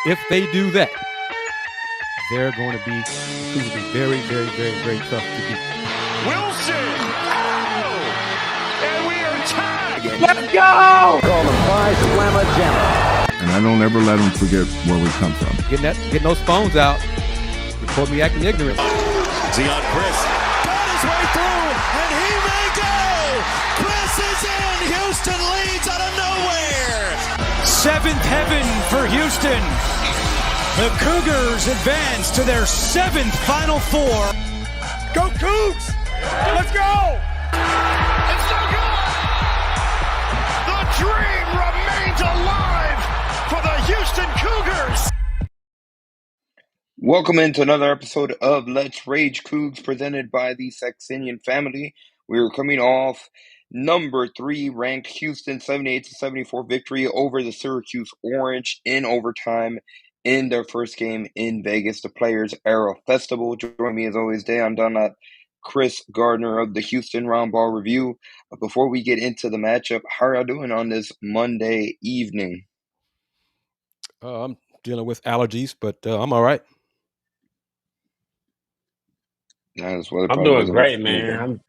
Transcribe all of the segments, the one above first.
if they do that, they're going to be very, very, very, very tough to beat. Wilson! Oh! And we are tied! Let's go! Call them by Slamma Jamma. And I don't ever let them forget where we come from. Getting those phones out. Report me acting ignorant. Zion Kris got his way through, and he may go! Kris is in! Houston leads out of nowhere! Seventh heaven for Houston. The Cougars advance to their seventh Final Four. Go Cougs! Let's go! It's so good! The dream remains alive for the Houston Cougars! Welcome into another episode of Let's Rage Coogs, presented by the Saxenian family. We are coming off number 3 ranked Houston 78-74 victory over the Syracuse Orange in overtime in their first game in Vegas, the Players Era Festival. Join me as always, Dayon Dunlap, Kris Gardner of the Houston Roundball Review. Before we get into the matchup, how are y'all doing on this Monday evening? I'm dealing with allergies, but I'm all right. I'm doing great, man.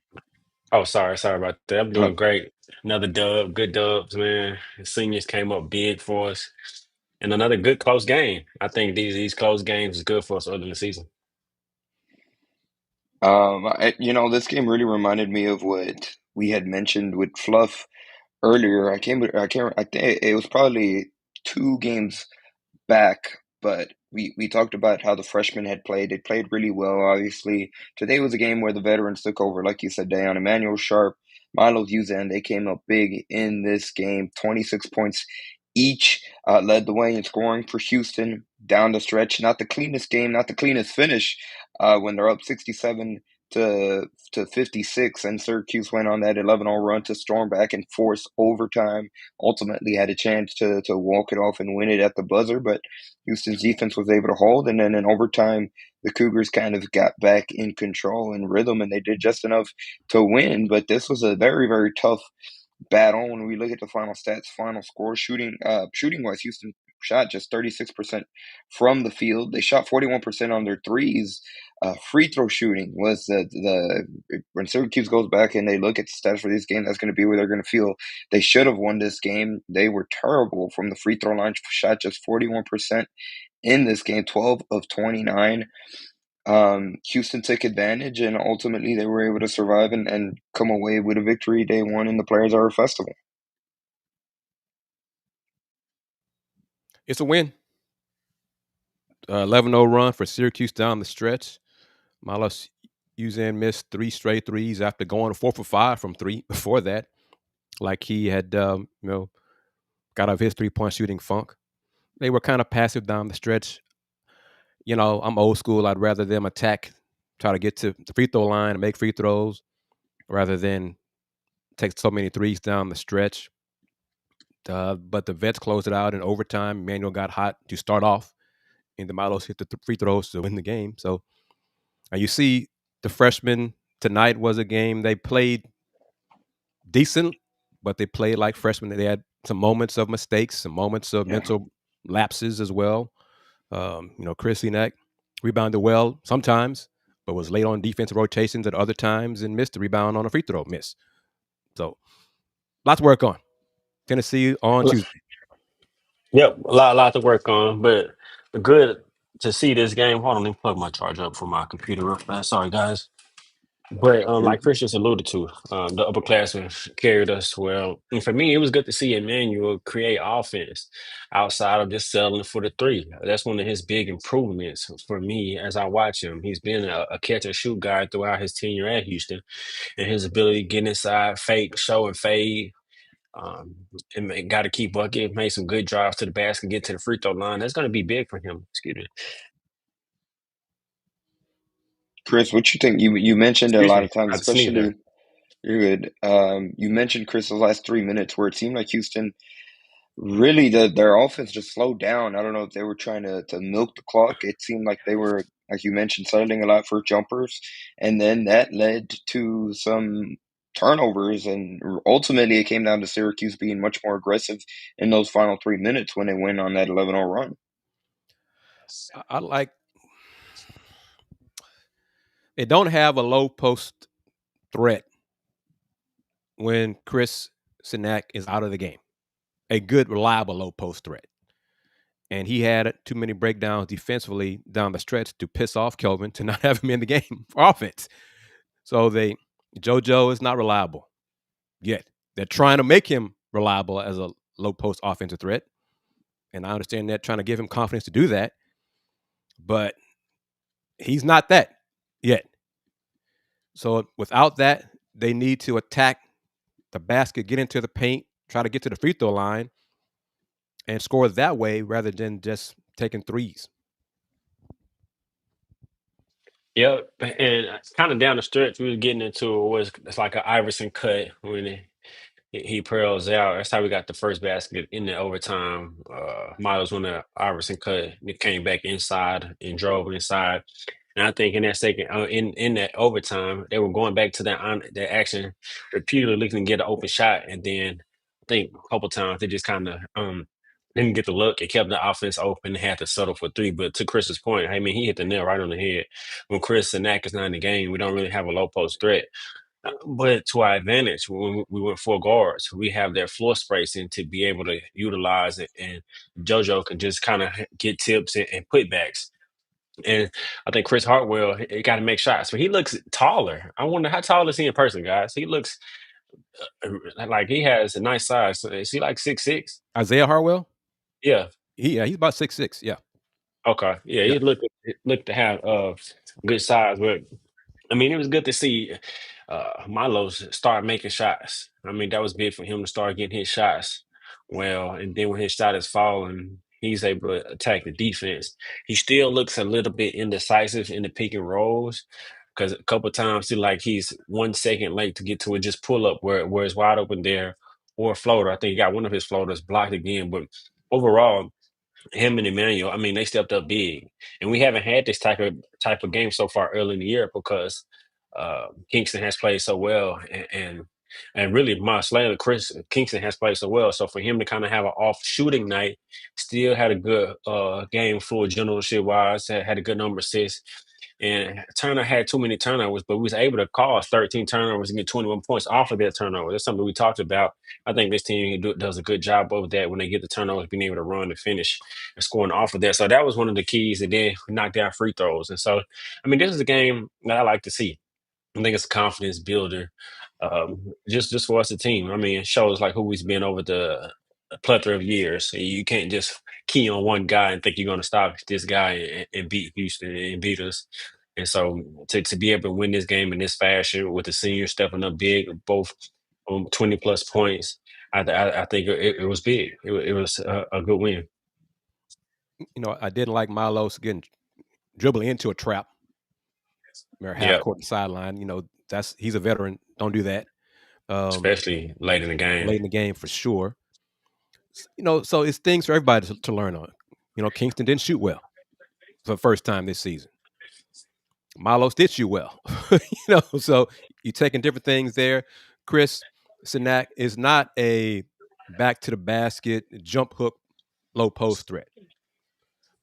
Sorry about that. I'm doing great. Another dub, good dubs, man. The seniors came up big for us, and another good close game. I think these close games is good for us early in the season. This game really reminded me of what we had mentioned with Fluff earlier. I think it was probably 2 games back, but we talked about how the freshmen had played. They played really well, obviously. Today was a game where the veterans took over, like you said, Dayon. Emmanuel Sharp, Milo Huzan, they came up big in this game. 26 points each, led the way in scoring for Houston down the stretch. Not the cleanest game, not the cleanest finish when they're up 67 to 56, and Syracuse went on that 11-0 run to storm back and force overtime. Ultimately had a chance to walk it off and win it at the buzzer, but Houston's defense was able to hold, and then in overtime, the Cougars kind of got back in control and rhythm, and they did just enough to win. But this was a very, very tough battle. When we look at the final stats, final score, shooting-wise, Houston shot just 36% from the field. They shot 41% on their threes. Free throw shooting was when Syracuse goes back and they look at the stats for this game, that's going to be where they're going to feel they should have won this game. They were terrible from the free throw line, shot just 41% in this game, 12 of 29. Houston took advantage, and ultimately they were able to survive and come away with a victory day one in the Players Era Festival. It's a win. 11-0 run for Syracuse down the stretch. Milos Huzan missed 3 straight threes after going 4 for 5 from 3 before that. Like he had, got out of his 3-point shooting funk. They were kind of passive down the stretch. I'm old school. I'd rather them attack, try to get to the free throw line and make free throws rather than take so many threes down the stretch. But the vets closed it out in overtime. Manuel got hot to start off, and the Milos hit the free throws to win the game. So you see the freshmen tonight was a game they played decent, but they played like freshmen. They had some moments of mistakes, some moments of mental lapses as well. Kris Gardner rebounded well sometimes, but was late on defensive rotations at other times and missed the rebound on a free throw miss. So, lots to work on. Tennessee on Tuesday. Yep, a lot to work on, but good to see this game. Hold on, let me plug my charger up for my computer real fast. Sorry, guys. But like Kris just alluded to, the upperclassmen carried us well. And for me, it was good to see Emmanuel create offense outside of just settling for the 3. That's one of his big improvements for me as I watch him. He's been a catch and shoot guy throughout his tenure at Houston, and his ability to get inside, fake, show, and fade. And got to keep bucket, made some good drives to the basket, get to the free throw line. That's going to be big for him. Excuse me. Kris, what you think? You mentioned a lot of times, I'd sneeze especially you're good. You mentioned, Kris, the last 3 minutes where it seemed like Houston really their offense just slowed down. I don't know if they were trying to milk the clock. It seemed like they were, like you mentioned, settling a lot for jumpers, and then that led to some turnovers, and ultimately it came down to Syracuse being much more aggressive in those final 3 minutes when they went on that 11-0 run. I like they don't have a low post threat when Kris Sinak is out of the game. A good, reliable low post threat. And he had too many breakdowns defensively down the stretch to piss off Kelvin to not have him in the game for offense. So JoJo is not reliable yet. They're trying to make him reliable as a low post offensive threat. And I understand that, trying to give him confidence to do that. But he's not that yet. So without that, they need to attack the basket, get into the paint, try to get to the free throw line, and score that way rather than just taking threes. Yep, and kind of down the stretch, we were getting into it's like an Iverson cut when he pearls out. That's how we got the first basket in the overtime. Miles when the Iverson cut, it came back inside and drove inside. And I think in that second, in that overtime, they were going back to that action, repeatedly looking to get an open shot, and then I think a couple times they just kind of didn't get the look. It kept the offense open. They had to settle for three. But to Chris's point, I mean, he hit the nail right on the head. When Kris and Nak is not in the game, we don't really have a low post threat. But to our advantage, when we went four guards, we have that floor spacing to be able to utilize it, and JoJo can just kind of get tips and putbacks. And I think Chris Hartwell, he got to make shots, but he looks taller. I wonder how tall is he in person, guys? He looks like he has a nice size. So is he like 6'6"? Isaiah Harwell? Yeah. He's about 6'6". Yeah. Okay. Yeah, Yeah. he looked to have good size, but I mean, it was good to see Milo start making shots. I mean, that was big for him to start getting his shots well. And then when his shot is falling, he's able to attack the defense. He still looks a little bit indecisive in the pick and rolls because a couple of times he's 1 second late to get to it, just pull up where it's wide open there or a floater. I think he got one of his floaters blocked again. But overall, him and Emmanuel, I mean, they stepped up big, and we haven't had this type of game so far early in the year because Kingston has played so well, and really, my slayer Chris Kingston has played so well. So for him to kind of have an off shooting night, still had a good game full generalship wise, had a good number of assists. And Turner had too many turnovers, but we was able to cause 13 turnovers and get 21 points off of that turnover. That's something we talked about. I think this team does a good job of that when they get the turnovers, being able to run and finish and scoring off of that. So that was one of the keys. And then we knocked down free throws. And so, I mean, this is a game that I like to see. I think it's a confidence builder, just for us, a team. I mean, it shows like who we've been over the plethora of years. You can't just key on one guy and think you're going to stop this guy and beat Houston and beat us. And so to be able to win this game in this fashion with the seniors stepping up big, both 20 plus points, I think it was big. It was a good win. I didn't like Milos getting dribbling into a trap. Or half court and sideline. He's a veteran. Don't do that. Especially late in the game. Late in the game for sure. So it's things for everybody to learn on. Kingston didn't shoot well for the first time this season. Milos did shoot well. So you're taking different things there. Kris Sinak is not a back to the basket, jump hook, low post threat.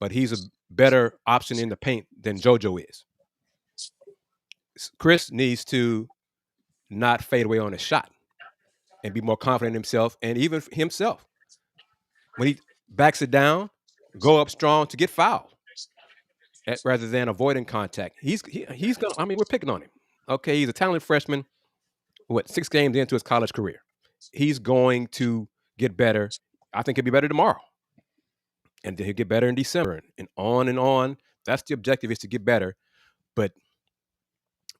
But he's a better option in the paint than JoJo is. Kris needs to not fade away on his shot and be more confident in himself, and even himself. When he backs it down, go up strong to get fouled rather than avoiding contact. He's going to, I mean, we're picking on him. Okay, he's a talented freshman, 6 games into his college career. He's going to get better. I think he'll be better tomorrow. And then he'll get better in December and on and on. That's the objective, is to get better. But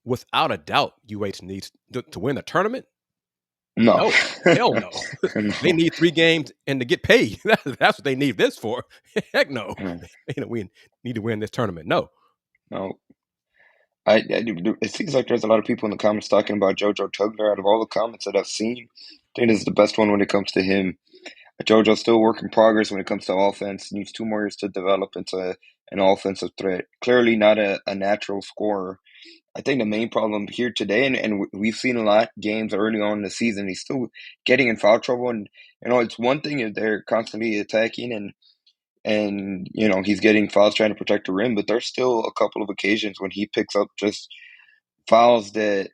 without a doubt, UH needs to win the tournament. No. Hell no. They need 3 games and to get paid. That's what they need this for. Heck no. We need to win this tournament. No. It seems like there's a lot of people in the comments talking about JoJo Tugler. Out of all the comments that I've seen, I think this is the best one when it comes to him. JoJo's still work in progress when it comes to offense. Needs 2 more years to develop into an offensive threat. Clearly not a natural scorer. I think the main problem here today, and we've seen a lot games early on in the season, he's still getting in foul trouble. And, it's one thing if they're constantly attacking and and he's getting fouls trying to protect the rim, but there's still a couple of occasions when he picks up just fouls that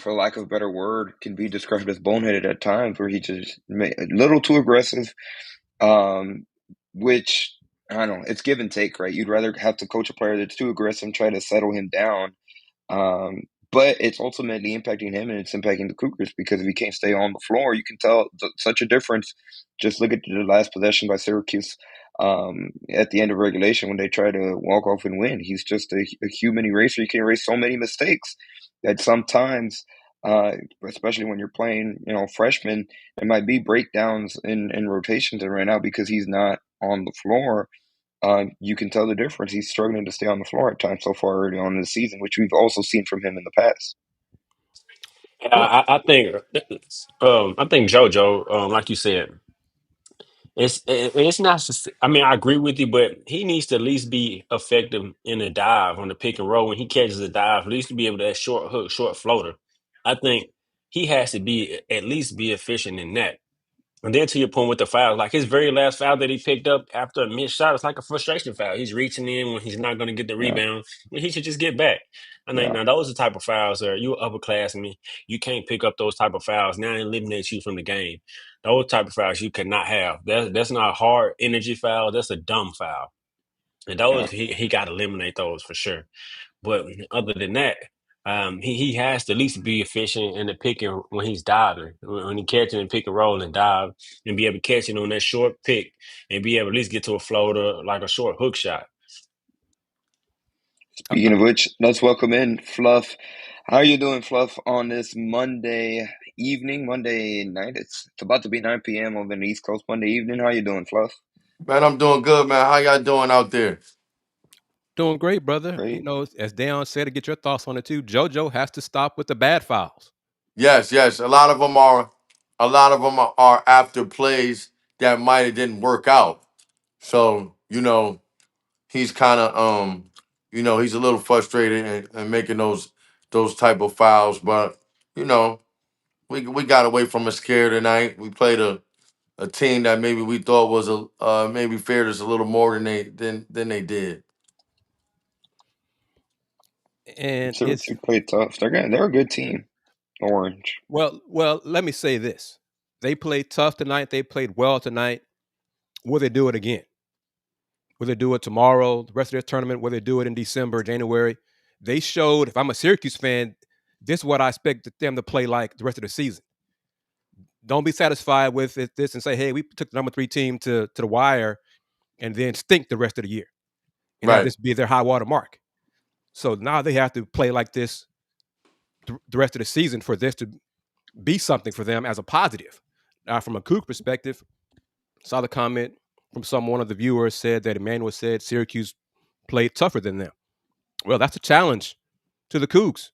for lack of a better word, can be described as boneheaded at times, where he just a little too aggressive, which I don't know. It's give and take, right? You'd rather have to coach a player that's too aggressive and try to settle him down. But it's ultimately impacting him, and it's impacting the Cougars, because if he can't stay on the floor, you can tell such a difference. Just look at the last possession by Syracuse at the end of regulation when they try to walk off and win. He's just a human eraser. You can erase so many mistakes that sometimes, especially when you're playing, freshmen, it might be breakdowns in rotations. And right now, because he's not on the floor, you can tell the difference. He's struggling to stay on the floor at times so far early on in the season, which we've also seen from him in the past. Well, I think JoJo, like you said, it's not. I mean, I agree with you, but he needs to at least be effective in a dive on the pick and roll when he catches a dive. At least to be able to that short hook, short floater. I think he has to be at least be efficient in that. And then to your point with the foul, like his very last foul that he picked up after a missed shot, it's like a frustration foul. He's reaching in when he's not going to get the Yeah, rebound, when he should just get back. I think yeah. now those are the type of fouls that you upperclassmen, you can't pick up those type of fouls. Now it eliminates you from the game. Those type of fouls you cannot have. That's not a hard energy foul. That's a dumb foul. And Yeah. those he got to eliminate those for sure. But other than that, he has to at least be efficient in the pick and when he's diving, when he catching and pick and roll and dive, and be able to catch it on that short pick and be able to at least get to a floater like a short hook shot. Speaking of which, let's welcome in Fluff. How are you doing, Fluff, on this Monday evening, Monday night? It's about to be 9 p.m. over in the East Coast Monday evening. How you doing, Fluff? Man, I'm doing good, man. How y'all doing out there? doing great, brother. Great. As Dayon said, to get your thoughts on it too, JoJo has to stop with the bad fouls. Yes, yes. A lot of them are after plays that might have didn't work out. So, he's kind of he's a little frustrated and making those type of fouls. But, you know, we got away from a scare tonight. We played a team that maybe we thought was maybe fared us a little more than they did. And it's Syracuse played tough. They're a good team. Orange. well, let me say this. They played tough tonight. They played well tonight. Will they do it again? Will they do it tomorrow, the rest of their tournament? Will they do it in December, January? They showed, if I'm a Syracuse fan, this is what I expect them to play like the rest of the season. Don't be satisfied with this and say, hey, we took the number 3 team to the wire and then stink the rest of the year and have Right. this be their high water mark. So now they have to play like this the rest of the season for this to be something for them as a positive. Now, from a Coug perspective, saw the comment from one of the viewers said that Emmanuel said Syracuse played tougher than them. Well, that's a challenge to the Cougs.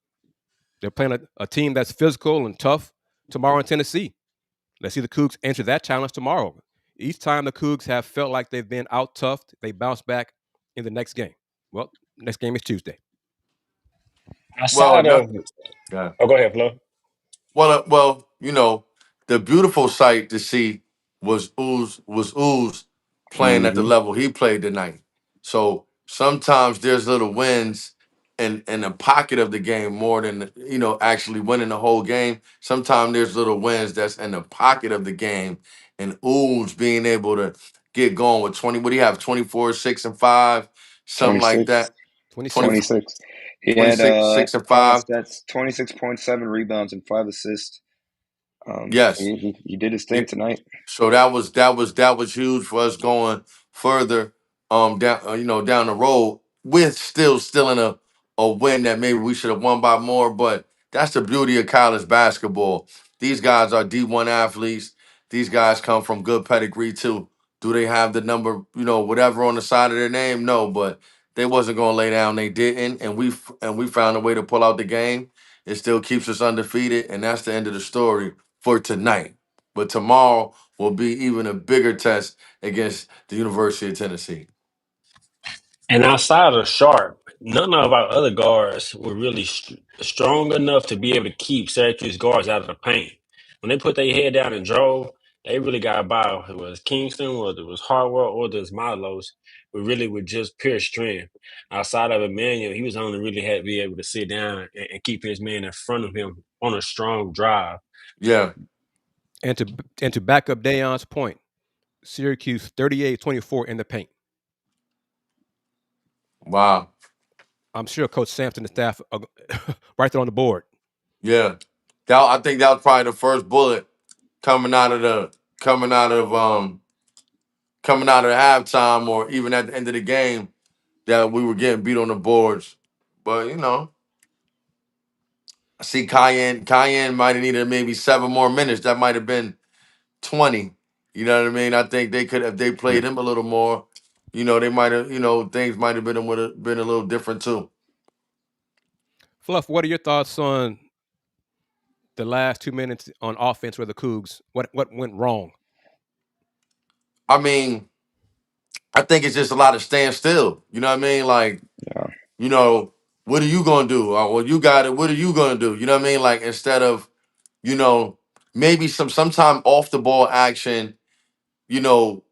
They're playing a team that's physical and tough tomorrow in Tennessee. Let's see the Cougs answer that challenge tomorrow. Each time the Cougs have felt like they've been out toughed, they bounce back in the next game. Well, next game is Tuesday. Well, Outside no, of, yeah. oh, go ahead, Flo. Well, the beautiful sight to see was Ooze playing at the Mm-hmm. level he played tonight. So sometimes there's little wins in the pocket of the game more than actually winning the whole game. Sometimes there's little wins that's in the pocket of the game, and Ooze being able to get going with 20. What do you have? 24, 6 and 5, something like 26. that. 26. 24, 26. He had 26, 6 and final 5. stats: 26.7 rebounds and 5 assists. Yes. He did his thing tonight. So that was huge for us going further down the road with still in a win that maybe we should have won by more, but that's the beauty of college basketball. These guys are D1 athletes. These guys come from good pedigree too. Do they have the number, whatever on the side of their name? No, but they wasn't going to lay down. They didn't, and we found a way to pull out the game. It still keeps us undefeated, and that's the end of the story for tonight. But tomorrow will be even a bigger test against the University of Tennessee. And outside of Sharp, none of our other guards were really strong enough to be able to keep Syracuse guards out of the paint. When they put their head down and drove, They really got by. It was Kingston, whether it was Hartwell, or it was Milos, but really with just pure strength. Outside of Emmanuel, he was only really had to be able to sit down and keep his man in front of him on a strong drive. Yeah. And to back up Dayon's point, Syracuse 38-24 in the paint. Wow. I'm sure Coach Sampson and staff are right there on the board. Yeah. I think that was probably the first bullet coming out of the coming out of coming out of halftime or even at the end of the game that we were getting beat on the boards. But I see Cayenne might have needed maybe 7 more minutes. That might have been 20. You know what I mean? I think they could, if they played him a little more, they might have, things might have would have been a little different too. Fluff, what are your thoughts on the last 2 minutes on offense for the Cougs? What went wrong? I mean, I think it's just a lot of standstill. You know what I mean? Like, what are you gonna do? Well, you got it. What are you gonna do? You know what I mean? Like, instead of, maybe sometime off the ball action, you know,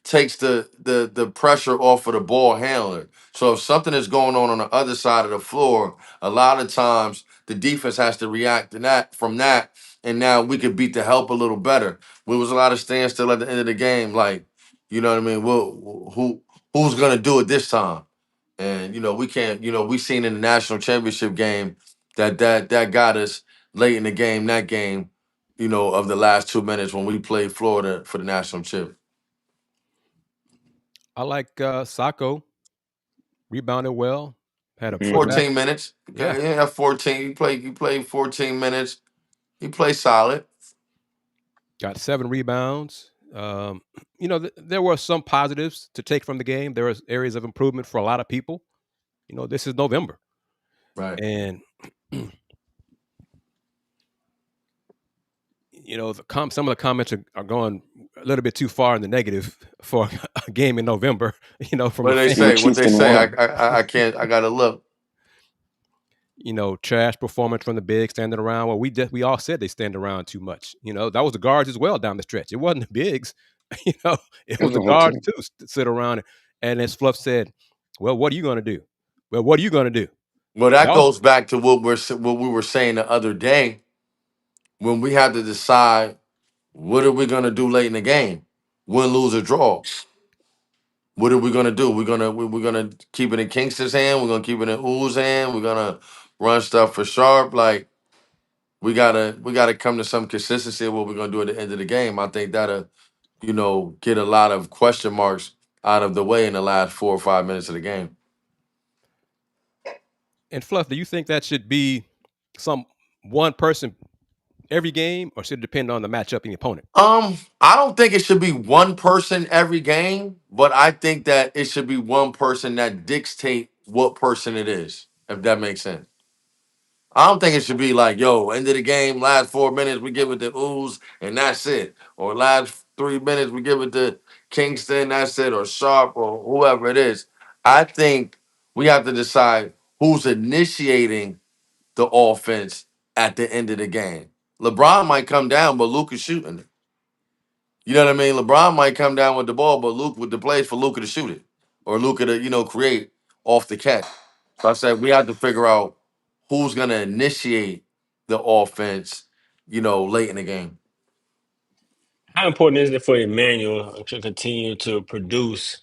takes the pressure off of the ball handler. So if something is going on the other side of the floor, a lot of times the defense has to react to that from that, and now we could beat the help a little better. There was a lot of standstill at the end of the game, like, you know what I mean? Well, who's gonna do it this time? And we can't. We seen in the national championship game that got us late in the game. That game, of the last 2 minutes when we played Florida for the national chip. I like Sacco. Rebounded well. Had a putback. 14 minutes. Yeah. Yeah, 14. He played 14 minutes. He played solid. Got 7 rebounds. There were some positives to take from the game. There was areas of improvement for a lot of people. This is November. Right. And some of the comments are going a little bit too far in the negative for a game in November. From What the they fans. say? What they say? I can't. I gotta look. Trash performance from the bigs standing around. Well, we all said they stand around too much. That was the guards as well down the stretch. It wasn't the bigs. It was the guards too sit around. And as Fluff said, well, what are you going to do? Well, what are you going to do? Well, that goes back to what we were saying the other day when we had to decide what are we gonna do late in the game, win, lose, or draw. What are we gonna do? We're gonna keep it in Kingston's hand. We're gonna keep it in Oo's hand. We're gonna run stuff for Sharp. Like we gotta come to some consistency of what we're gonna do at the end of the game. I think that'll get a lot of question marks out of the way in the last 4 or 5 minutes of the game. And Fluff, do you think that should be some one person every game, or should it depend on the matchup and the opponent? I don't think it should be one person every game, but I think that it should be one person that dictate what person it is, if that makes sense. I don't think it should be like, yo, end of the game, last 4 minutes, we give it to Ooze, and that's it. Or last 3 minutes, we give it to Kingston, that's it, or Sharp, or whoever it is. I think we have to decide who's initiating the offense at the end of the game. LeBron might come down, but Luke is shooting it. You know what I mean? LeBron might come down with the ball, but Luke with the plays for Luka to shoot it. Or Luka to, create off the catch. So I said we have to figure out who's gonna initiate the offense, late in the game. How important is it for Emmanuel to continue to produce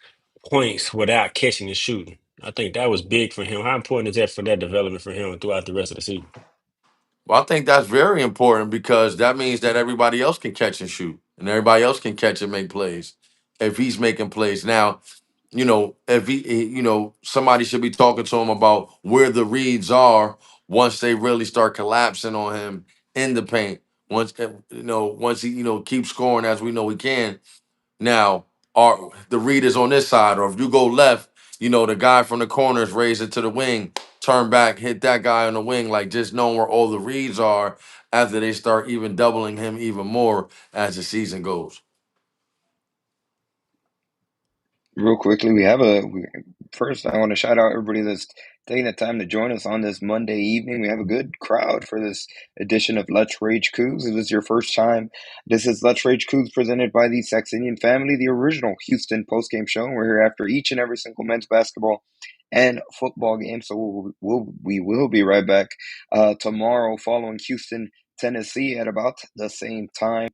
points without catching and shooting? I think that was big for him. How important is that for that development for him throughout the rest of the season? Well, I think that's very important because that means that everybody else can catch and shoot, and everybody else can catch and make plays if he's making plays. Now, if somebody should be talking to him about where the reads are once they really start collapsing on him in the paint. Once he, keeps scoring as we know he can. Now, the read is on this side, or if you go left, the guy from the corners raise it to the wing, turn back, hit that guy on the wing, like just knowing where all the reads are after they start even doubling him even more as the season goes. Real quickly, first, I want to shout out everybody that's taking the time to join us on this Monday evening. We have a good crowd for this edition of Let's Rage Coogs. If this is your first time, this is Let's Rage Coogs presented by the Saxenian family, the original Houston postgame show. We're here after each and every single men's basketball and football game. So we will be right back tomorrow following Houston, Tennessee at about the same time.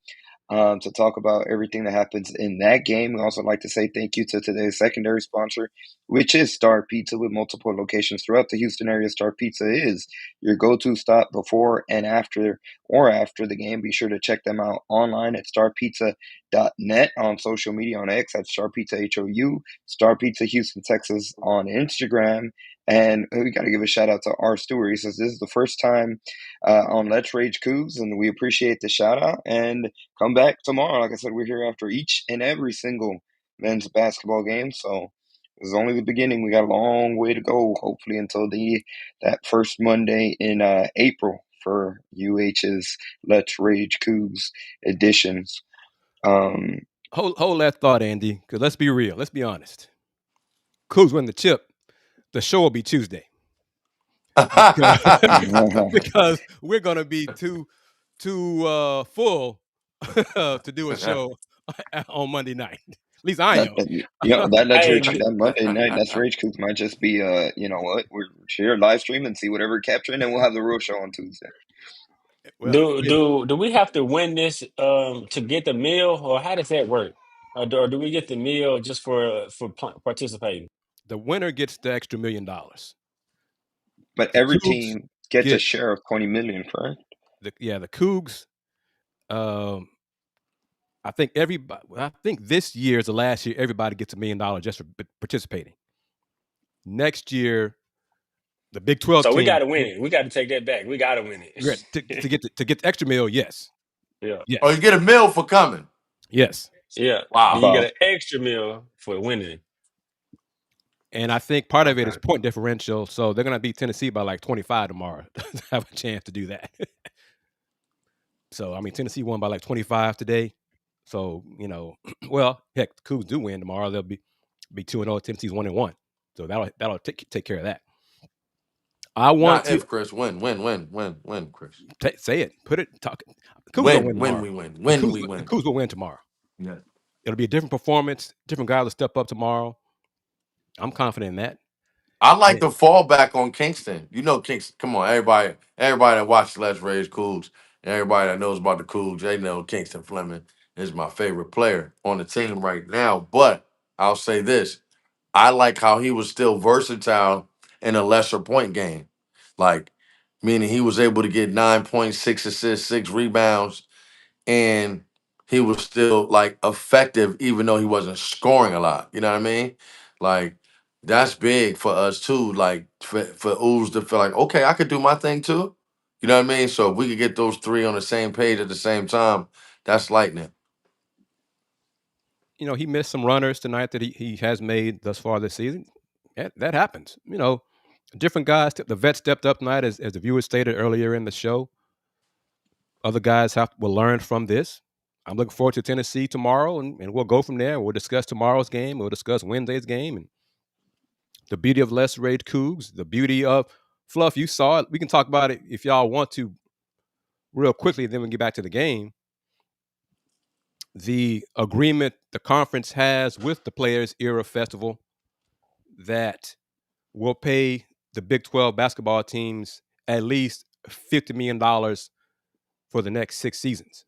To talk about everything that happens in that game. We also like to say thank you to today's secondary sponsor, which is Star Pizza, with multiple locations throughout the Houston area. Star Pizza is your go-to stop before and after the game. Be sure to check them out online at starpizza.net, on social media on X at Star Pizza HOU, Star Pizza Houston, Texas on Instagram. And we got to give a shout out to R. Stewart. He says this is the first time on Let's Rage Coogs, and we appreciate the shout out. And come back tomorrow. Like I said, we're here after each and every single men's basketball game. So this is only the beginning. We got a long way to go, hopefully, until that first Monday in April for UH's Let's Rage Coogs editions. Hold that thought, Andy, because let's be real. Let's be honest. Cougs win the chip. The show will be Tuesday. Because we're going to be too full to do a show on Monday night. At least I am. That Monday night, that's Rage Coogs might just be, you know what, we're share live stream and see whatever capturing, and we'll have the real show on Tuesday. Well, do we have to win this to get the meal, or how does that work? Or do we get the meal just for participating? The winner gets the extra $1 million. But every team gets a share of $20 million, correct? The Cougs. I think this year is the last year everybody gets $1 million just for participating. Next year, the Big 12. So we got to win it. We got to take that back. We got to win it to get the extra meal. Yes. Yeah. Yes. Oh, you get a meal for coming. Yes. Yeah. Wow. You get an extra meal for winning. And I think part of it is point differential. So they're going to beat Tennessee by like 25 tomorrow to have a chance to do that. So, I mean, Tennessee won by like 25 today. So, you know, well, heck, the Cougs do win tomorrow. They'll be 2-0. Tennessee's 1-1. So that'll take care of that. I want Not if, Chris. Win, Chris. Say it. Put it. Talk. When we win. The Cougs will win tomorrow. Yeah. It'll be a different performance. Different guys will step up tomorrow. I'm confident in that. I like the fallback on Kingston. You know Kingston. Come on, everybody that watches Let's Rage Coogs, and everybody that knows about the Cougs, they know Kingston Fleming is my favorite player on the team right now. But I'll say this. I like how he was still versatile in a lesser point game. Like, meaning he was able to get 9.6 assists, 6 rebounds, and he was still like effective even though he wasn't scoring a lot. You know what I mean? Like, that's big for us too. Like for Ooze to feel like, okay, I could do my thing too. You know what I mean? So if we could get those three on the same page at the same time, that's lightning. You know, he missed some runners tonight that he has made thus far this season. That happens. You know, different guys. The vet stepped up tonight, as the viewers stated earlier in the show. Other guys will learn from this. I'm looking forward to Tennessee tomorrow, and we'll go from there. We'll discuss tomorrow's game. We'll discuss Wednesday's game, and the beauty of Let's Rage Coogs, the beauty of Fluff. You saw it. We can talk about it if y'all want to real quickly, then we can get back to the game. The agreement the conference has with the Players Era Festival that will pay the Big 12 basketball teams at least $50 million for the next 6 seasons.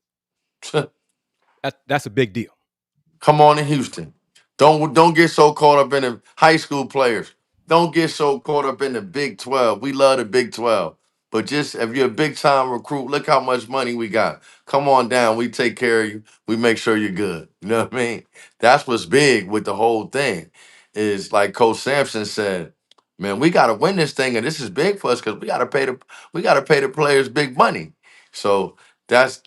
That's a big deal. Come on in Houston. Don't get so caught up in the high school players. Don't get so caught up in the Big 12. We love the Big 12. But just if you're a big time recruit, look how much money we got. Come on down. We take care of you. We make sure you're good. You know what I mean? That's what's big with the whole thing. Is like Coach Sampson said, man, we gotta win this thing, and this is big for us because we gotta pay the players big money. So that's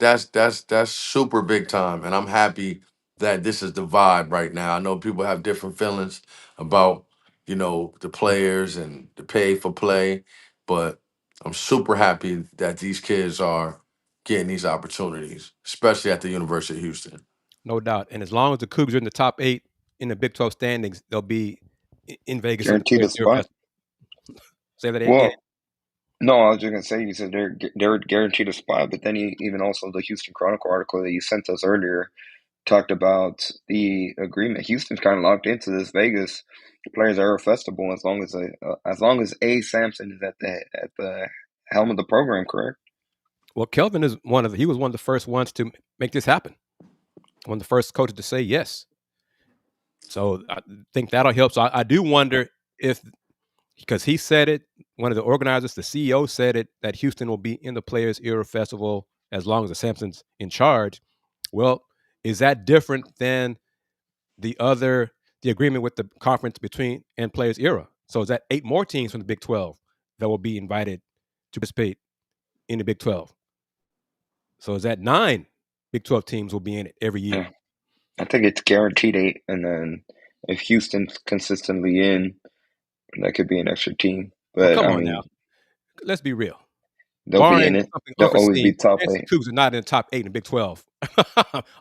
super big time. And I'm happy that this is the vibe right now. I know people have different feelings about, you know, the players and the pay for play, but I'm super happy that these kids are getting these opportunities, especially at the University of Houston. No doubt. And as long as the Cougars are in the top 8 in the Big 12 standings, they'll be in Vegas in the Guaranteed a Players spot. Festival. Say that Well, again. no, I was just gonna say you said they're guaranteed a spot, but then even also the Houston Chronicle article that you sent us earlier talked about the agreement. Houston's kind of locked into this Vegas Players Era Festival as long as A. Sampson is at the helm of the program, correct? Well, Kelvin is he was one of the first ones to make this happen. One of the first coaches to say yes. So I think that'll help. So I do wonder if, because he said it, one of the organizers, the CEO said it, that Houston will be in the Players Era Festival as long as the Sampson's in charge. Well, is that different than the agreement with the conference between and Players Era? So is that 8 more teams from the Big 12 that will be invited to participate in the Big 12? So is that 9 Big 12 teams will be in it every year? Yeah. I think it's guaranteed 8, and then if Houston's consistently in, that could be an extra team. But come I on mean, now. Let's be real. they'll be in Barring it. something They'll always be unforeseen, top Kansas 8. Cougars are not in the top 8 in the Big 12.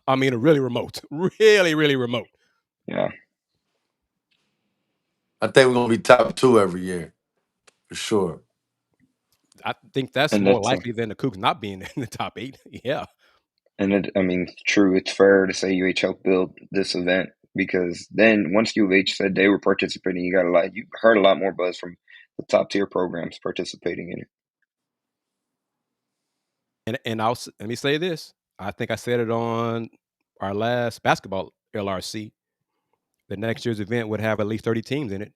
I mean, really remote. Really, really remote. Yeah. I think we're gonna be top 2 every year, for sure. I think that's And more that's likely than the Cougars not being in the top 8. Yeah. I mean, true. It's fair to say UH helped build this event, because then once UH said they were participating, you heard a lot more buzz from the top tier programs participating in it. And let me say this. I think I said it on our last basketball LRC. The next year's event would have at least 30 teams in it.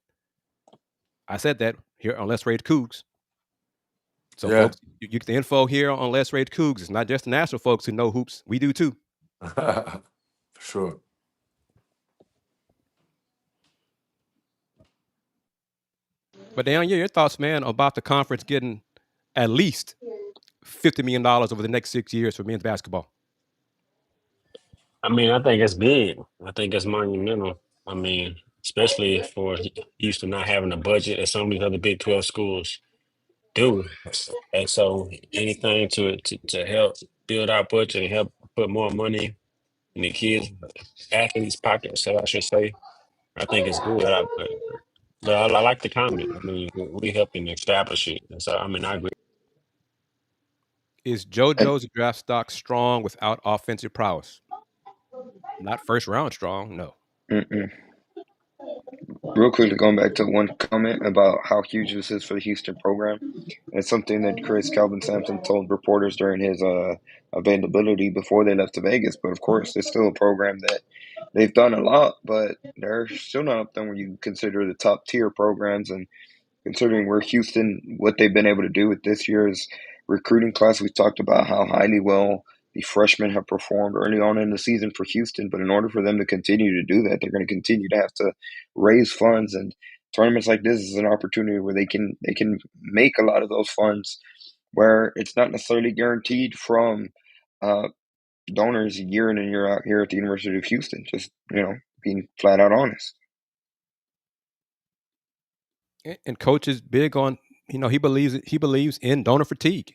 I said that here on Let's Rage Coogs. So, Yeah. folks, you get the info here on Let's Rage Coogs. It's not just the national folks who know hoops. We do too. For sure. But Dayon, your thoughts, man, about the conference getting at least $50 million over the next 6 years for men's basketball? I mean, I think it's big. I think it's monumental. I mean, especially for Houston not having a budget as some of these other Big 12 schools do. And so anything to help build our budget and help put more money in the kids, athletes' pockets, so I should say, I think it's good. But I like the comment. I mean, we helping establish it. And so, I mean, I agree. Is JoJo's draft stock strong without offensive prowess? Not first round strong, no. Mm-mm. Real quickly, going back to one comment about how huge this is for the Houston program, it's something that Calvin Sampson told reporters during his availability before they left to Vegas. But of course, it's still a program that they've done a lot, but they're still not up there when you consider the top tier programs. And considering where Houston, what they've been able to do with this year's recruiting class, we talked about how highly well the freshmen have performed early on in the season for Houston. But in order for them to continue to do that, they're going to continue to have to raise funds. And tournaments like this is an opportunity where they can make a lot of those funds, where it's not necessarily guaranteed from donors year in and year out here at the University of Houston. Just, being flat out honest. And coach is big on, he believes in donor fatigue.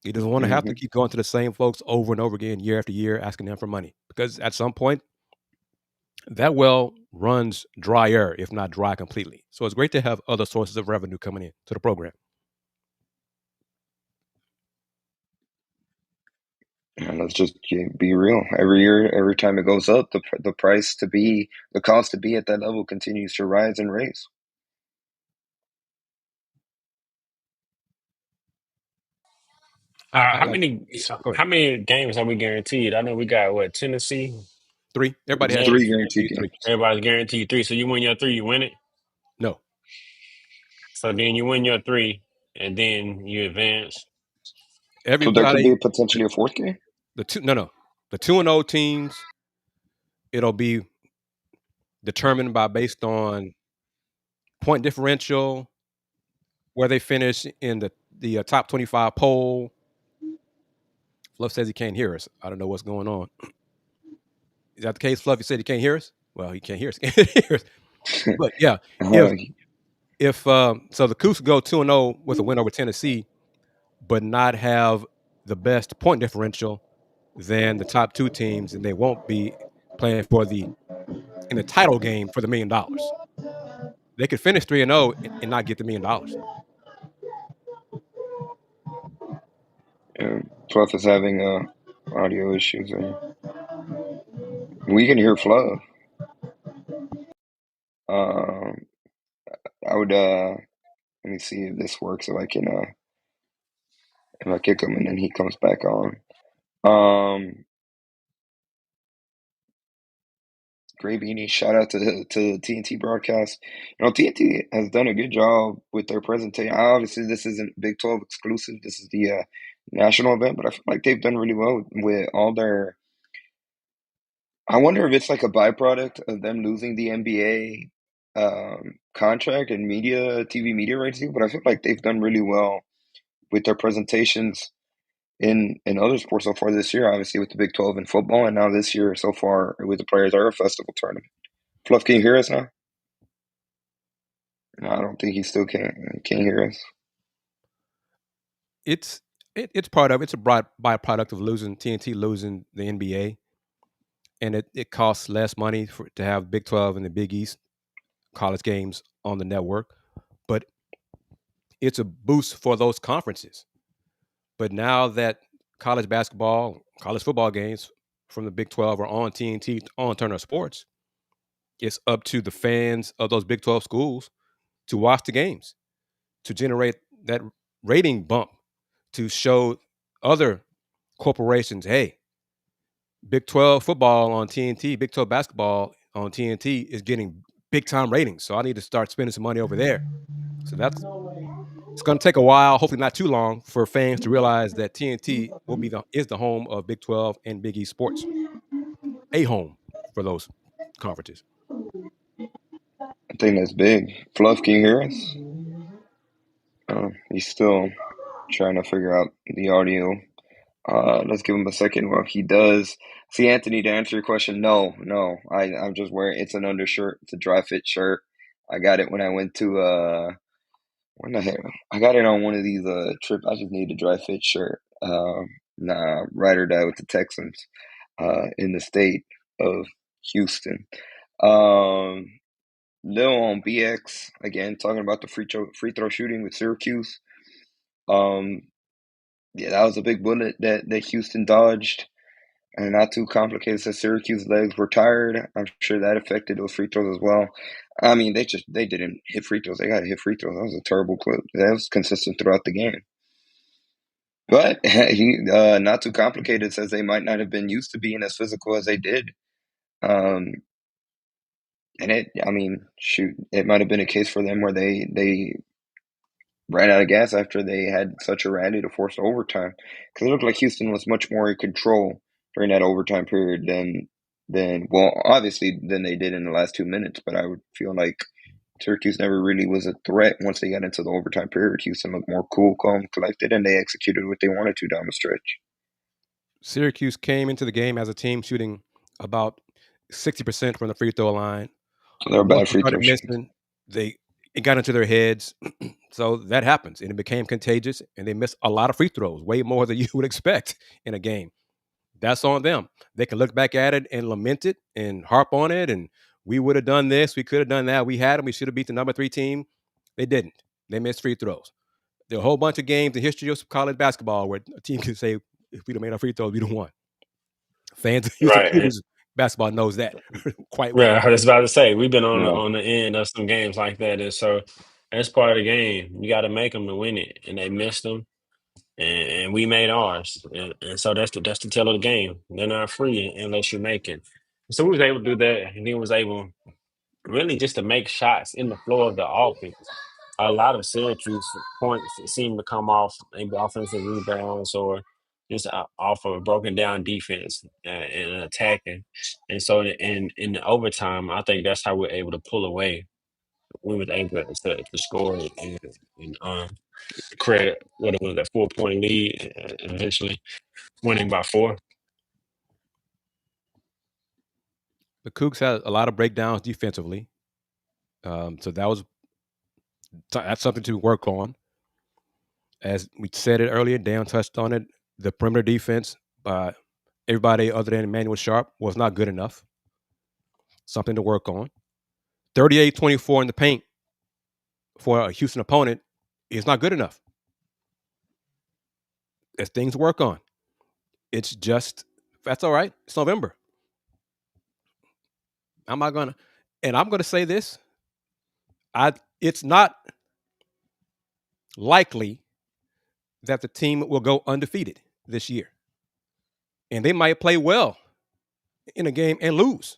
He doesn't want to have to keep going to the same folks over and over again, year after year, asking them for money, because at some point that well runs drier, if not dry completely. So it's great to have other sources of revenue coming in to the program. And let's just be real. Every year, every time it goes up, the cost to be at that level continues to rise and raise. How many games have we guaranteed? I know we got Tennessee? 3. Everybody has 3 guaranteed games. 3. Everybody's guaranteed 3. So you win your 3, you win it? No. So then you win your 3, and then you advance. So there could be potentially a 4th game? The 2-0 teams, it'll be determined based on point differential, where they finish in the top 25 poll. Fluff says he can't hear us. I don't know what's going on. Is that the case, Fluff? You said he can't hear us? Well, he can't hear us. But yeah, if so the Cougs go 2-0 with a win over Tennessee, but not have the best point differential than the top 2 teams, and they won't be playing in the title game for the $1 million. They could finish 3-0 and not get the $1 million. Fluff is having audio issues there. We can hear Fluff. I would let me see if this works. If I can if I kick him and then he comes back on. Gray Beanie, shout out to the TNT broadcast. TNT has done a good job with their presentation. Obviously, this isn't Big 12 exclusive. This is the national event, but I feel like they've done really well with all their. I wonder if it's like a byproduct of them losing the NBA contract and TV media rights deal, but I feel like they've done really well with their presentations in other sports so far this year, obviously with the Big 12 and football, and now this year so far with the Players Era Festival tournament. Fluff, can you hear us now? No, I don't think he still can't hear us. It's part of it's a byproduct of TNT losing the NBA, and it costs less money to have Big 12 and the Big East college games on the network, but it's a boost for those conferences. But now that college basketball, college football games from the Big 12 are on TNT, on Turner Sports, it's up to the fans of those Big 12 schools to watch the games, to generate that rating bump, to show other corporations, hey, Big 12 football on TNT, Big 12 basketball on TNT is getting big-time ratings, so I need to start spending some money over there. So it's going to take a while, hopefully not too long, for fans to realize that TNT is the home of Big 12 and Big East sports, a home for those conferences. I think that's big. Fluff, can you hear us? He's still trying to figure out the audio. Let's give him a second while he does. See, Anthony, to answer your question, no. I'm just wearing, it's an undershirt. It's a dry fit shirt. I got it when I went to, when the heck? I got it on one of these trips. I just need a dry fit shirt. Ride or die with the Texans in the state of Houston. Lil on BX, again, talking about the free throw shooting with Syracuse. Yeah, that was a big bullet that Houston dodged, and not too complicated. Since Syracuse legs were tired, I'm sure that affected those free throws as well. I mean, they didn't hit free throws. They got to hit free throws. That was a terrible clip. That was consistent throughout the game. But he, not too complicated, says they might not have been used to being as physical as they did. And it might have been a case for them where they ran out of gas after they had such a rally to force overtime. Because it looked like Houston was much more in control during that overtime period than they did in the last 2 minutes. But I would feel like Syracuse never really was a threat once they got into the overtime period. Houston looked more cool, calm, collected, and they executed what they wanted to down the stretch. Syracuse came into the game as a team shooting about 60% from the free throw line. So they're bad free throw shooting. It got into their heads. So that happens, and it became contagious, and they missed a lot of free throws, way more than you would expect in a game. That's on them. They can look back at it and lament it and harp on it, and we would have done this, we could have done that, we had them, we should have beat the number 3 team. They didn't. They missed free throws. There are a whole bunch of games in history of college basketball where a team can say, if we'd have made our free throws, we'd have won. Fans of Houston Cougars basketball knows that quite well. Yeah, I was about to say, we've been on the end of some games like that, and so that's part of the game. You got to make them to win it, and they missed them, and we made ours, and so that's the tell of the game. They're not free unless you make it. So we was able to do that, and he was able really just to make shots in the flow of the offense. A lot of Syracuse points seem to come off maybe offensive rebounds or just off of a broken down defense and attacking. And so in the overtime, I think that's how we're able to pull away. We were able to score and create what it was, that 4-point lead, and eventually winning by 4. The Cougs had a lot of breakdowns defensively. So that's something to work on. As we said it earlier, Dayon touched on it. The perimeter defense by everybody other than Emmanuel Sharp was not good enough. Something to work on. 38-24 in the paint for a Houston opponent is not good enough. As things work on, it's just that's all right. It's November. I'm going to say this. It's not likely that the team will go undefeated this year. And they might play well in a game and lose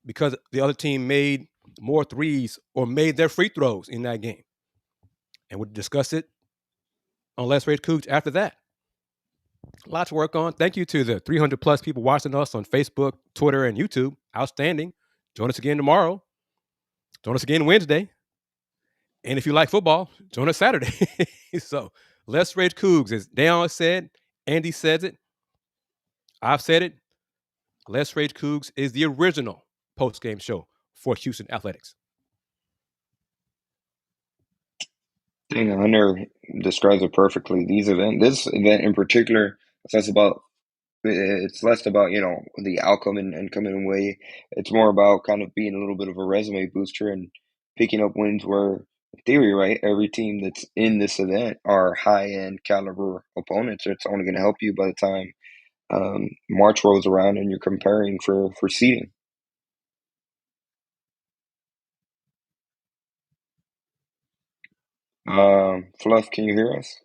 because the other team made more threes or made their free throws in that game. And we'll discuss it on Let's Rage Coogs after that. Lots to work on. Thank you to the 300 plus people watching us on Facebook, Twitter, and YouTube. Outstanding. Join us again tomorrow. Join us again Wednesday. And if you like football, join us Saturday. So, Let's Rage Coogs, as Dayon said, Andy says it, I've said it. Let's Rage Coogs is the original post-game show for Houston Athletics. I think Hunter describes it perfectly. This event in particular, it's less about, the outcome and coming away. It's more about kind of being a little bit of a resume booster and picking up wins where, in theory, right, every team that's in this event are high-end caliber opponents. It's only going to help you by the time March rolls around and you're comparing for seeding. Fluff, can you hear us?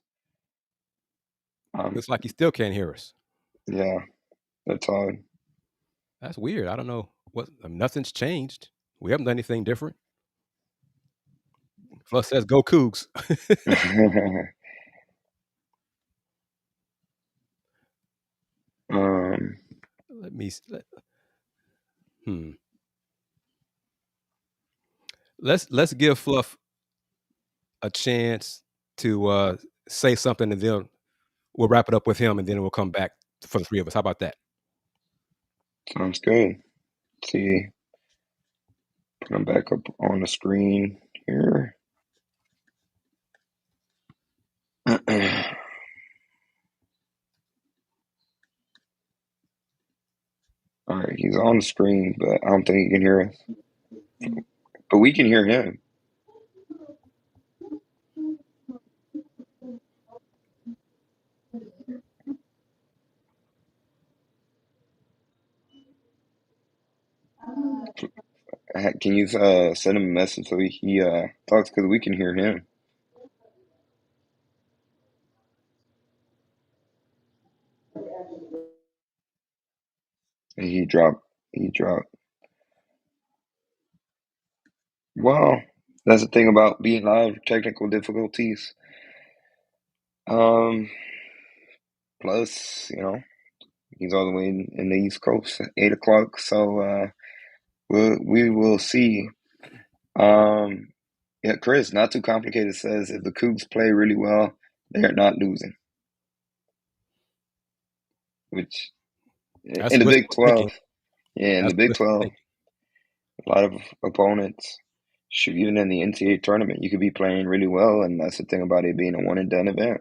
Looks like you still can't hear us. Yeah, that's odd. That's weird. I don't know nothing's changed. We haven't done anything different. Fluff says, "Go Cougs." Let me. Let's give Fluff a chance to say something, and then we'll wrap it up with him, and then we'll come back for the three of us. How about that? Sounds good. Let's see. Put him back up on the screen here. All right, he's on the screen, but I don't think he can hear us. But we can hear him. Can you send him a message so he talks, because we can hear him. He dropped. Well, that's the thing about being live, technical difficulties. Plus, he's all the way in the East Coast at 8 o'clock, so we will see. Yeah, Kris, not too complicated, says if the Cougs play really well, they're not losing. Which That's in the Big 12, thinking. yeah, in the Big 12, a lot of opponents. Shoot, even in the NCAA tournament, you could be playing really well, and that's the thing about it being a one and done event.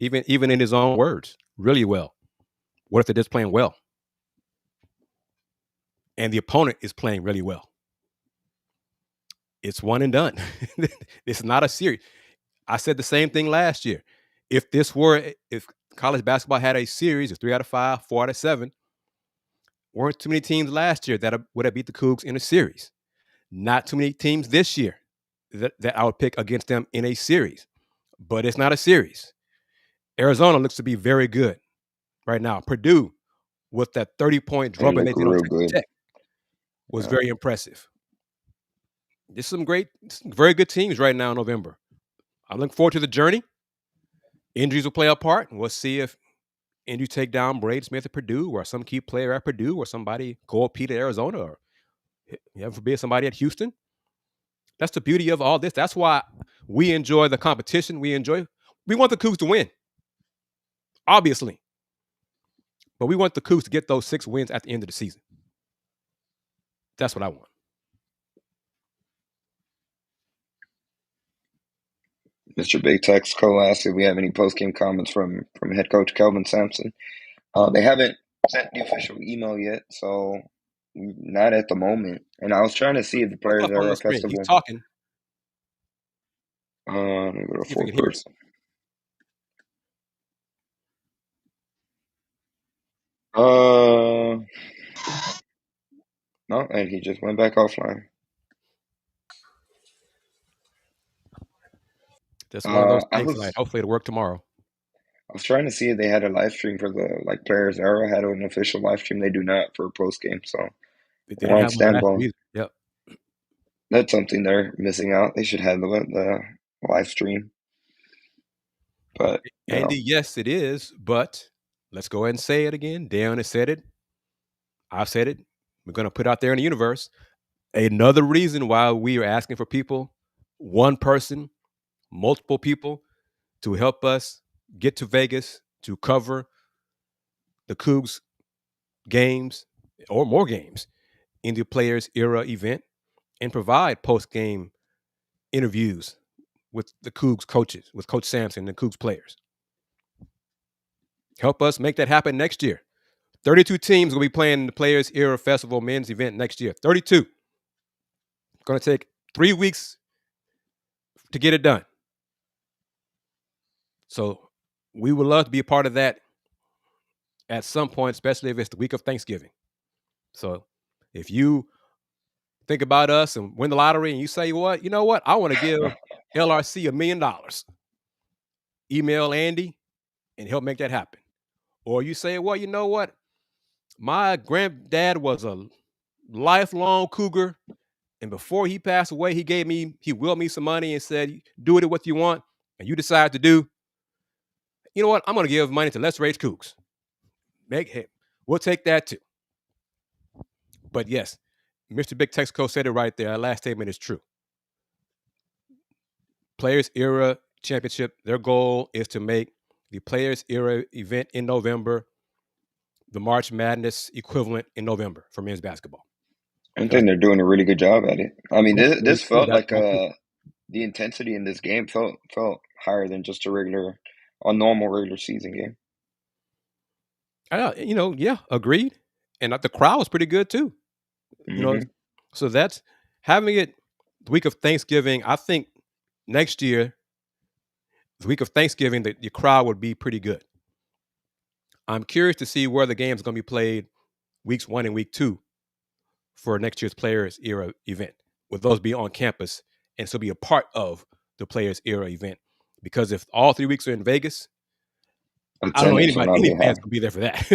Even in his own words, really well. What if they're just playing well, and the opponent is playing really well? It's one and done. It's not a series. I said the same thing last year. If college basketball had a series of 3 out of 5, 4 out of 7, weren't too many teams last year that would have beat the Cougs in a series. Not too many teams this year that I would pick against them in a series. But it's not a series. Arizona looks to be very good right now. Purdue, with that 30-point drubbing they did on Texas Tech, was very impressive. There's some very good teams right now in November. I'm looking forward to the journey. Injuries will play a part. We'll see if injuries take down Braden Smith at Purdue, or some key player at Purdue, or somebody Pete at Arizona, or heaven forbid somebody at Houston. That's the beauty of all this. That's why we enjoy the competition. We want the Cougs to win, obviously. But we want the Cougs to get those 6 wins at the end of the season. That's what I want. Mr. Big Texco asked if we have any post-game comments from head coach Kelvin Sampson. They haven't sent the official email yet, so not at the moment. And I was trying to see if the players are accustomed. He's talking. Let me go to See if you four can hear me. person. No, and he just went back offline. Just one of those I things tonight. was Hopefully it'll work tomorrow. trying to see if they had a live stream for the Players Era had an official live stream. They do not for post game, so They we're didn't on have one last standby. year either. Yep. That's something they're missing out. They should have the live stream, but Andy, yes, it is. But let's go ahead and say it again. Dayon has said it. I've said it. We're going to put out there in the universe. Another reason why we are asking for people, one person, multiple people, to help us get to Vegas to cover the Cougs games or more games in the Players Era event and provide post-game interviews with the Cougs coaches, with Coach Sampson and the Cougs players. Help us make that happen next year. 32 teams will be playing the Players Era Festival men's event next year. 32. Going to take 3 weeks to get it done. So we would love to be a part of that at some point, especially if it's the week of Thanksgiving. So if you think about us and win the lottery and you say, you know what? I want to give LRC $1 million. Email Andy and help make that happen. Or you say, well, you know what? My granddad was a lifelong Cougar. And before he passed away, he willed me some money and said, do it what you want. And you decide to do, you know what? I'm going to give money to Let's Rage Coogs. We'll take that too. But yes, Mr. Big Texaco said it right there. Our last statement is true. Players Era Championship, their goal is to make the Players Era event in November the March Madness equivalent in November for men's basketball. I think they're doing a really good job at it. I mean, this felt like the intensity in this game felt higher than just a normal regular season game. Agreed. And the crowd was pretty good too. Mm-hmm. So that's having it the week of Thanksgiving. I think next year, the week of Thanksgiving, the crowd would be pretty good. I'm curious to see where the game's going to be played weeks 1 and week 2 for next year's Players Era event. Will those be on campus and still be a part of the Players Era event? Because if all 3 weeks are in Vegas, I don't know any fans will be there for that.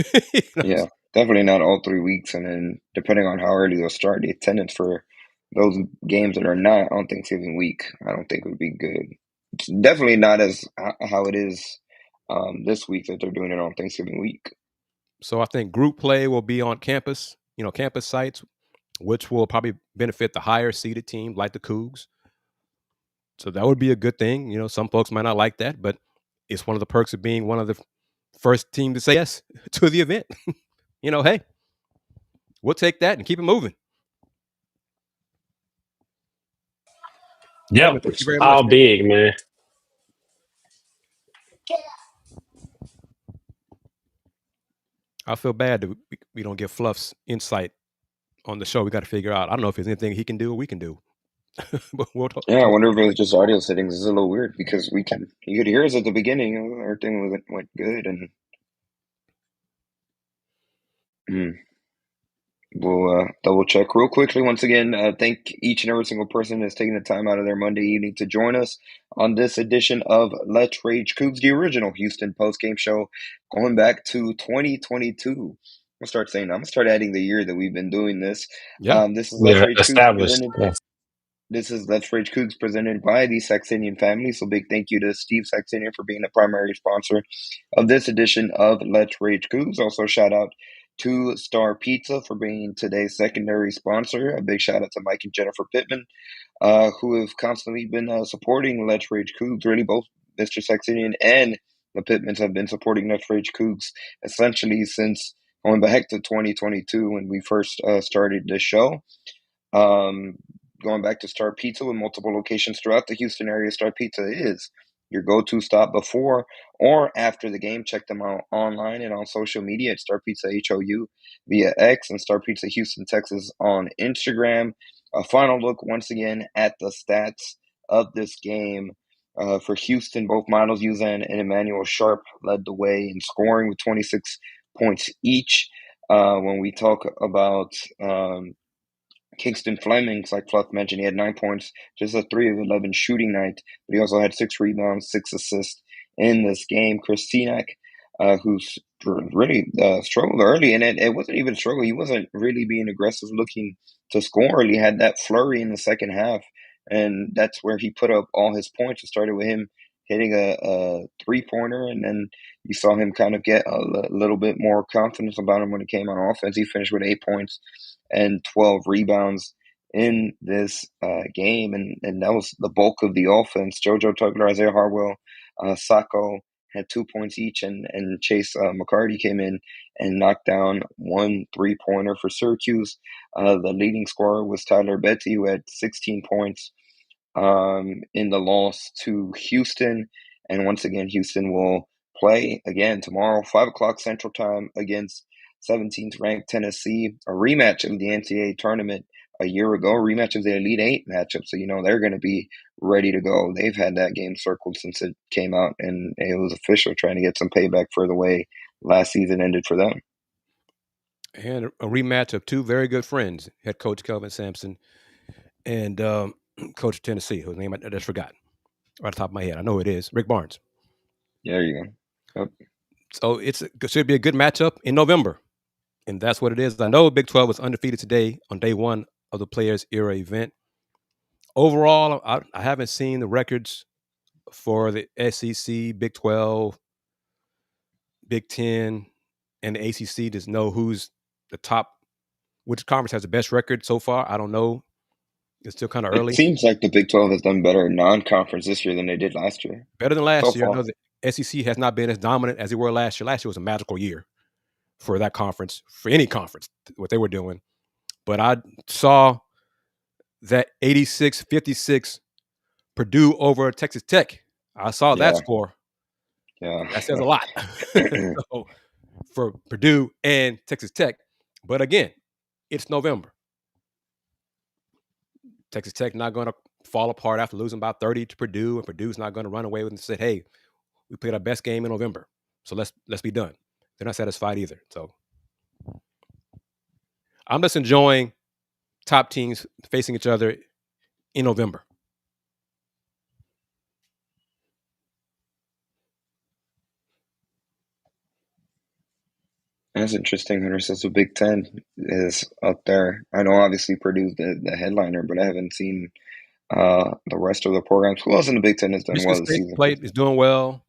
Yeah, definitely not all 3 weeks. And then depending on how early they'll start, the attendance for those games that are not on Thanksgiving week, I don't think would be good. It's definitely not as how it is this week that they're doing it on Thanksgiving week. So I think group play will be on campus, campus sites, which will probably benefit the higher seeded team like the Cougs. So that would be a good thing. Some folks might not like that, but it's one of the perks of being one of the first team to say yes to the event. Hey, we'll take that and keep it moving. Yep, Thank you very much, all big, man. I feel bad that we don't get Fluff's insight on the show. We got to figure out. I don't know if there's anything he can do or we can do. But we'll talk. Yeah, I wonder if it was just audio settings. It's a little weird because you could hear us at the beginning. Everything went good, and we'll double check real quickly. Once again, thank each and every single person that's taking the time out of their Monday evening to join us on this edition of Let's Rage Coogs, the original Houston postgame show, going back to 2022. I'm gonna start adding the year that we've been doing this. Yeah. This is Let's Rage Coogs Established. presented. This is Let's Rage Coogs presented by the Saxenian family. So big thank you to Steve Saxenian for being the primary sponsor of this edition of Let's Rage Coogs. Also shout out to Star Pizza for being today's secondary sponsor. A big shout out to Mike and Jennifer Pittman, who have constantly been supporting Let's Rage Coogs. Really, both Mr. Saxenian and the Pittmans have been supporting Let's Rage Coogs essentially since going back to 2022 when we first started this show. Going back to Star Pizza with multiple locations throughout the Houston area, Star Pizza is your go-to stop before or after the game. Check them out online and on social media at Star Pizza HOU via X and Star Pizza Houston, Texas on Instagram. A final look once again at the stats of this game. For Houston, both Miles Uzan and Emmanuel Sharp led the way in scoring with 26 points each. When we talk about Kingston Flemings, like Fluff mentioned, he had 9 points, just a 3 of 11 shooting night, but he also had 6 rebounds, 6 assists in this game. Chris Teanak, who's really struggled early, and it wasn't even a struggle. He wasn't really being aggressive looking to score. He had that flurry in the second half, and that's where he put up all his points. It started with him hitting a three-pointer, and then you saw him kind of get a little bit more confidence about him when it came on offense. He finished with 8 points and 12 rebounds in this game, and that was the bulk of the offense. JoJo Tugler, Isaiah Harwell, Sacco had 2 points each, and Chase McCarty came in and knocked down 1 3-pointer for Syracuse. The leading scorer was Tyler Betty, who had 16 points in the loss to Houston. And once again, Houston will play again tomorrow, 5 o'clock Central Time, against 17th ranked Tennessee, a rematch of the NCAA tournament a year ago, a rematch of the Elite Eight matchup. So, they're going to be ready to go. They've had that game circled since it came out, and it was official, trying to get some payback for the way last season ended for them. And a rematch of two very good friends, head coach Kelvin Sampson and coach of Tennessee, whose name I just forgot right off the top of my head. I know it is Rick Barnes. Yeah, there you go. Yep. So it should be a good matchup in November, and that's what it is. I know Big 12 was undefeated today on day one of the Players Era event. Overall, I haven't seen the records for the SEC, Big 12, Big 10, and the ACC to know who's the top, which conference has the best record so far. I don't know. It's still kind of early. It seems like the Big 12 has done better in non-conference this year than they did last year. Better than last year. far. I know the SEC has not been as dominant as they were last year. Last year was a magical year for that conference, for any conference, what they were doing. But I saw that 86-56 Purdue over Texas Tech. I saw that score. Yeah. That says a lot so, for Purdue and Texas Tech. But again, it's November. Texas Tech not going to fall apart after losing by 30 to Purdue, and Purdue's not going to run away with it and say, hey, we played our best game in November, so let's be done. They're not satisfied either. So I'm just enjoying top teams facing each other in November. That's interesting, Hunter. So the Big Ten is up there. I know obviously Purdue's the headliner, but I haven't seen the rest of the programs. Who else in the Big Ten has done Michigan well this State season? is doing well.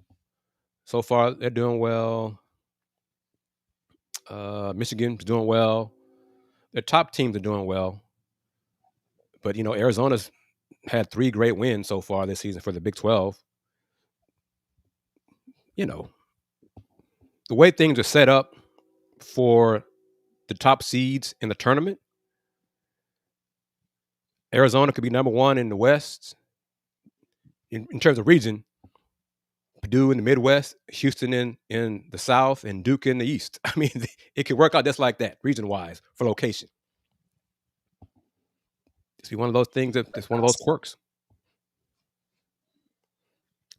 So far, they're doing well. Michigan's doing well. Their top teams are doing well. But, Arizona's had 3 great wins so far this season for the Big 12. The way things are set up for the top seeds in the tournament, Arizona could be number 1 in the West in terms of region. Purdue in the Midwest, Houston in the South, and Duke in the East. I mean, it could work out just like that, region-wise, for location. It's one of those things it's one of those quirks.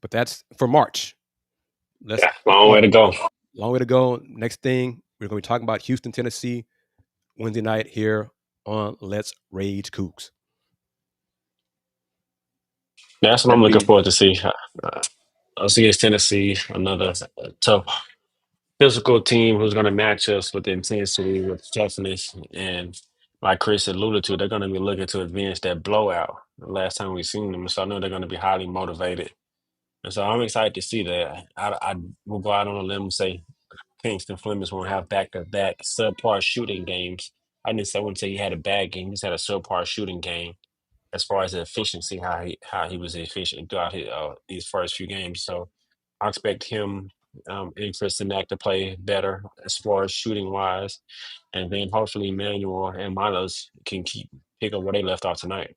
But that's for March. Long way to go. Long way to go. Next thing, we're going to be talking about Houston, Tennessee, Wednesday night here on Let's Rage Coogs. That's what I'm looking forward to see. I'll see against Tennessee, another tough physical team who's going to match us with intensity, with toughness, and like Chris alluded to, they're going to be looking to advance that blowout. The last time we've seen them, so I know they're going to be highly motivated, and so I'm excited to see that. I will go out on a limb and say Kingston Flemings won't have back-to-back subpar shooting games. I wouldn't say he had a bad game; he just had a subpar shooting game as far as the efficiency, how he was efficient throughout these first few games. So I expect him and Kris Gardner to play better as far as shooting wise, and then hopefully Emmanuel and Milos can pick up where they left off tonight.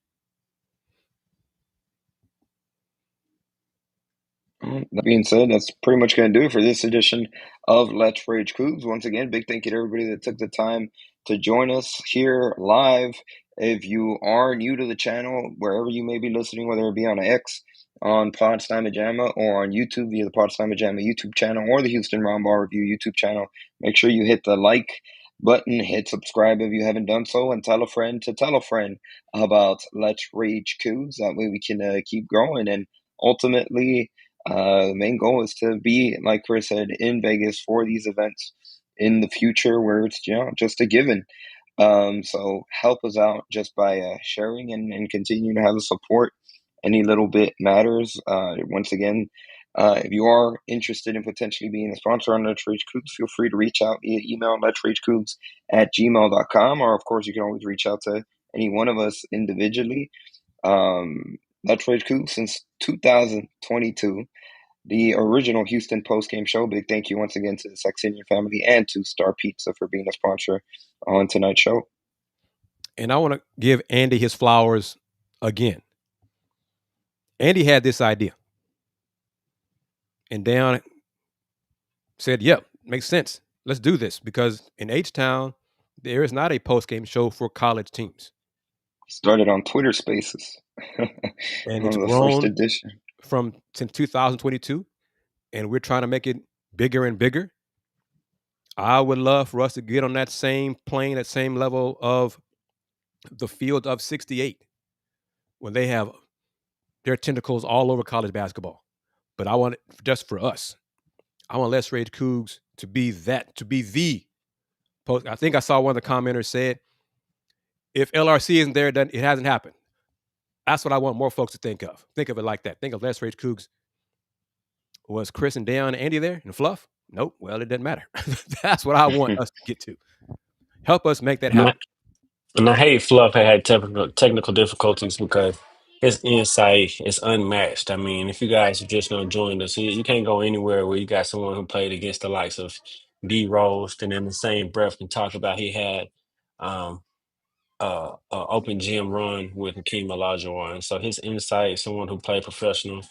That being said, that's pretty much going to do it for this edition of Let's Rage Coogs. Once again, big thank you to everybody that took the time to join us here live. If you are new to the channel, wherever you may be listening, whether it be on X, on Podsnama Jamma or on YouTube via the Podsnama Jamma YouTube channel or the Houston Roundball Review YouTube channel. Make sure you hit the like button, hit subscribe if you haven't done so, and tell a friend to tell a friend about Let's Rage Coogs. That way we can keep growing. And ultimately, the main goal is to be, like Kris said, in Vegas for these events in the future where it's just a given. So help us out just by sharing and continuing to have the support. Any little bit matters. Once again, if you are interested in potentially being a sponsor on Let's Rage Coogs, feel free to reach out via email, letsragecoogs@gmail.com, or of course you can always reach out to any one of us individually. Let's Rage Coogs since 2022. The original Houston postgame show. Big thank you once again to the Saxenian family and to Star Pizza for being a sponsor on tonight's show. And I want to give Andy his flowers again. Andy had this idea. And Dayon said, yep, makes sense. Let's do this. Because in H-Town, there is not a postgame show for college teams. Started on Twitter Spaces. And it's the grown first edition. since 2022. And we're trying to make it bigger and bigger. I would love for us to get on that same plane, that same level of the field of 68 when they have their tentacles all over college basketball. But I want it just for us. I want Let's Rage Coogs to be the post. I think I saw one of the commenters said, if LRC isn't there, then it hasn't happened. That's what I want more folks to think of. Think of it like that. Think of Let's Rage Coogs. Was Kris and Dayon and Andy there and Fluff? Nope. Well, it doesn't matter. That's what I want us to get to. Help us make that happen. And I hate Fluff had technical difficulties because his insight is unmatched. I mean, if you guys are just going to join us, you can't go anywhere where you got someone who played against the likes of D Rose and in the same breath can talk about he had open gym run with Hakeem Olajuwon. So his insight, someone who played professional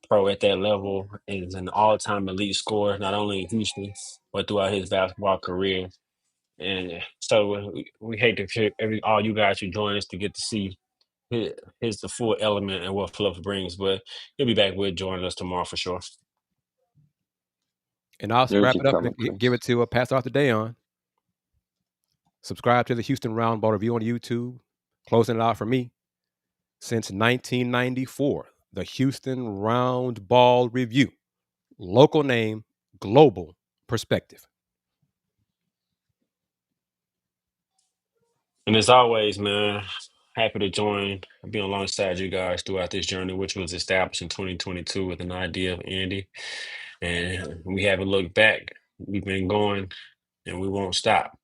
pro at that level, is an all-time elite scorer, not only in Houston, but throughout his basketball career. And so we hate to hear all you guys who join us to get to see his the full element and what Fluff brings. But he'll be back with joining us tomorrow for sure. And I'll wrap it up and give it to pass off to Dayon. Subscribe to the Houston Roundball Review on YouTube. Closing it out for me. Since 1994, the Houston Roundball Review. Local name, global perspective. And as always, man, happy to be alongside you guys throughout this journey, which was established in 2022 with an idea of Andy. And we haven't looked back. We've been going and we won't stop.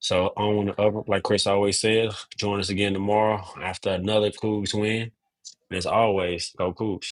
So on the upper, like Kris always says, join us again tomorrow after another Cougs win. And as always, go Cougs.